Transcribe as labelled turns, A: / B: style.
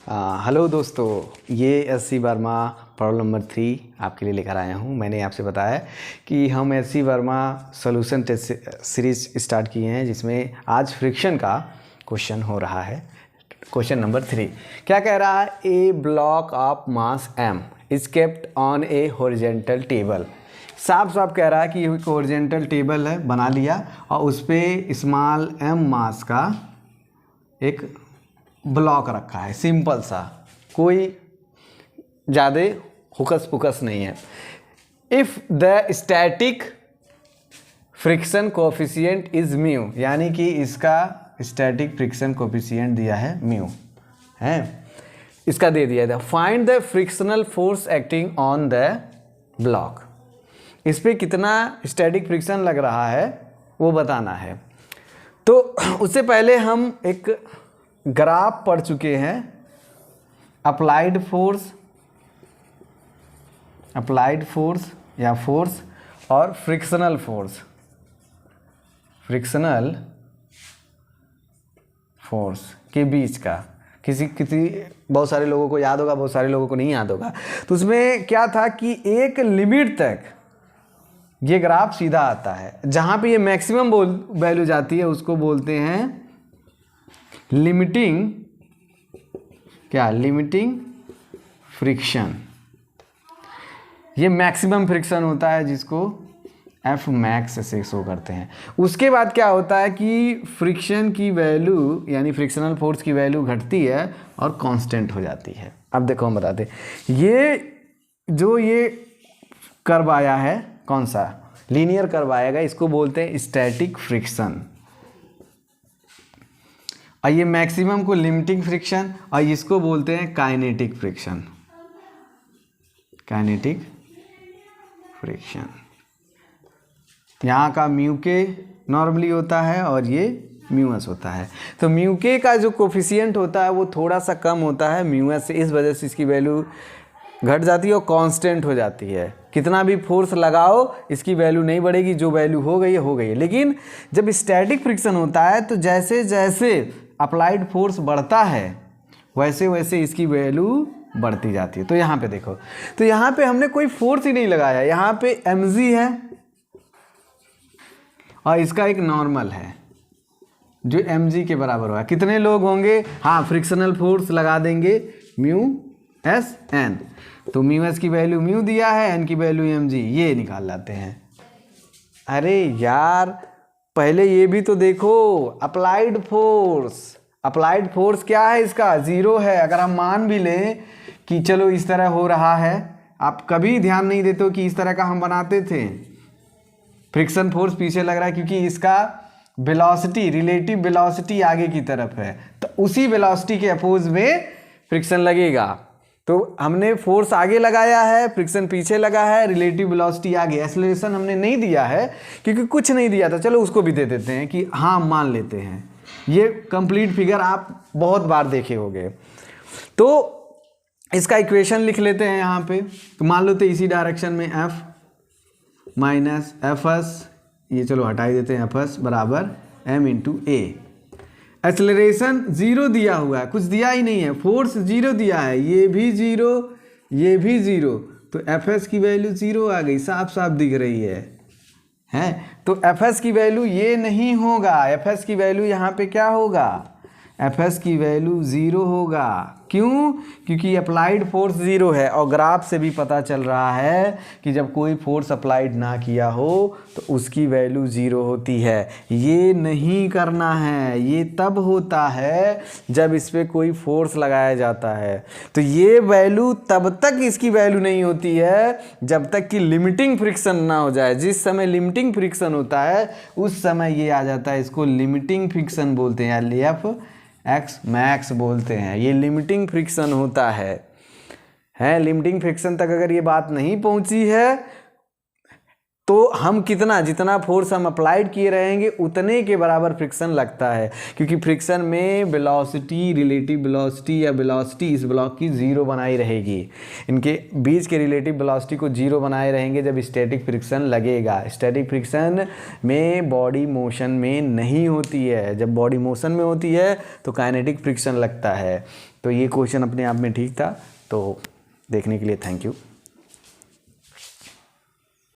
A: Hello दोस्तों, ये SC. Verma problem number 3 आपके लिए लेकर आया हूँ। मैंने आपसे बताया कि हम S C. Verma solution test series start किए हैं, जिसमें आज फ्रिक्शन का क्वेश्चन हो रहा है। क्वेश्चन नंबर 3 क्या कह रहा है? A block of mass m is kept on a horizontal table. साफ साफ कह रहा है कि एक हॉरिजॉन्टल टेबल है, बना लिया और उस पर स्मॉल m मास का एक ब्लॉक रखा है, सिंपल सा, कोई ज़्यादा हुकस पुकस नहीं है। If the static friction coefficient is mu, यानी कि इसका स्टैटिक फ्रिक्शन कोफिशिएंट दिया है म्यू है, इसका दे दिया था। Find the frictional force acting on the block. इस पर कितना स्टैटिक फ्रिक्शन लग रहा है वो बताना है। तो उससे पहले हम एक ग्राफ पढ़ चुके हैं, अप्लाइड फोर्स या फोर्स और फ्रिक्शनल फोर्स के बीच का। किसी बहुत सारे लोगों को याद होगा, बहुत सारे लोगों को नहीं याद होगा। तो उसमें क्या था कि एक लिमिट तक ये ग्राफ सीधा आता है, जहाँ पे ये मैक्सिमम वैल्यू जाती है उसको बोलते हैं लिमिटिंग फ्रिक्शन। ये मैक्सिमम फ्रिक्शन होता है, जिसको एफ मैक्स से शो करते हैं। उसके बाद क्या होता है कि फ्रिक्शन की वैल्यू यानी फ्रिक्शनल फोर्स की वैल्यू घटती है और कांस्टेंट हो जाती है। अब देखो हम बताते हैं, ये कर्व आया है, कौन सा लीनियर कर्व आएगा, इसको बोलते हैं स्टैटिक फ्रिक्शन। और ये मैक्सिमम को लिमिटिंग फ्रिक्शन, और इसको बोलते हैं काइनेटिक फ्रिक्शन। यहाँ का म्यू के नॉर्मली होता है और ये म्यू एस होता है। तो म्यू के का जो कोफिशिएंट होता है वो थोड़ा सा कम होता है म्यू एस से, इस वजह से इसकी वैल्यू घट जाती है और कांस्टेंट हो जाती है। कितना भी फोर्स लगाओ इसकी वैल्यू नहीं बढ़ेगी, जो वैल्यू हो गई है। लेकिन जब स्टैटिक फ्रिक्शन होता है तो जैसे जैसे अप्लाइड फोर्स बढ़ता है वैसे वैसे इसकी वैल्यू बढ़ती जाती है। तो यहाँ पे देखो, तो यहाँ पे हमने कोई फोर्स ही नहीं लगाया, यहाँ पे mg है और इसका एक नॉर्मल है जो mg के बराबर होगा। कितने लोग होंगे? हाँ, फ्रिक्शनल फोर्स लगा देंगे म्यू एस एन। तो म्यू एस की वैल्यू म्यू दिया है, एन की वैल्यू mg, ये निकाल लाते हैं। अरे यार, पहले ये भी तो देखो, अप्लाइड फोर्स क्या है? इसका 0 है। अगर हम मान भी लें कि चलो इस तरह हो रहा है, आप कभी ध्यान नहीं देते हो कि इस तरह का हम बनाते थे। फ्रिक्शन फोर्स पीछे लग रहा है क्योंकि इसका वेलोसिटी, रिलेटिव वेलोसिटी आगे की तरफ है, तो उसी वेलोसिटी के अपोज में फ्रिक्शन लगेगा। तो हमने फोर्स आगे लगाया है, फ्रिक्शन पीछे लगा है, रिलेटिव वेलोसिटी आगे। एक्सेलरेशन हमने नहीं दिया है क्योंकि कुछ नहीं दिया था, चलो उसको भी दे देते हैं कि हाँ मान लेते हैं। ये कंप्लीट फिगर आप बहुत बार देखे होंगे। तो इसका इक्वेशन लिख लेते हैं यहाँ पे। तो मान लो तो इसी डायरेक्शन में एफ माइनस एफ एस, ये चलो हटा ही देते हैं, एफ एस बराबर एम इंटू ए। एक्सेलरेशन 0 दिया हुआ है, कुछ दिया ही नहीं है। फोर्स 0 दिया है, ये भी 0, ये भी 0, तो एफ एस की वैल्यू 0 आ गई, साफ साफ दिख रही है। तो एफ एस की वैल्यू ये नहीं होगा, एफ एस की वैल्यू यहाँ पे क्या होगा? एफ एस की वैल्यू 0 होगा। क्यों? क्योंकि अप्लाइड फोर्स 0 है और ग्राफ से भी पता चल रहा है कि जब कोई फोर्स अप्लाइड ना किया हो तो उसकी वैल्यू 0 होती है। ये नहीं करना है, ये तब होता है जब इस पर कोई फोर्स लगाया जाता है। तो ये वैल्यू तब तक इसकी वैल्यू नहीं होती है जब तक कि लिमिटिंग फ्रिक्शन ना हो जाए। जिस समय लिमिटिंग फ्रिक्शन होता है उस समय ये आ जाता है, इसको लिमिटिंग फ्रिक्शन बोलते हैं, एफ एक्स मैक्स बोलते हैं। ये लिमिटिंग फ्रिक्शन होता है। लिमिटिंग फ्रिक्शन तक अगर ये बात नहीं पहुंची है तो हम जितना फोर्स हम अप्लाइड किए रहेंगे उतने के बराबर फ्रिक्शन लगता है, क्योंकि फ्रिक्शन में वेलोसिटी, रिलेटिव वेलोसिटी या वेलोसिटी इस ब्लॉक की 0 बनाई रहेगी। इनके बीच के रिलेटिव वेलोसिटी को 0 बनाए रहेंगे जब स्टैटिक फ्रिक्शन लगेगा। स्टैटिक फ्रिक्शन में बॉडी मोशन में नहीं होती है, जब बॉडी मोशन में होती है तो काइनेटिक फ्रिक्शन लगता है। तो ये क्वेश्चन अपने आप में ठीक था। तो देखने के लिए थैंक यू।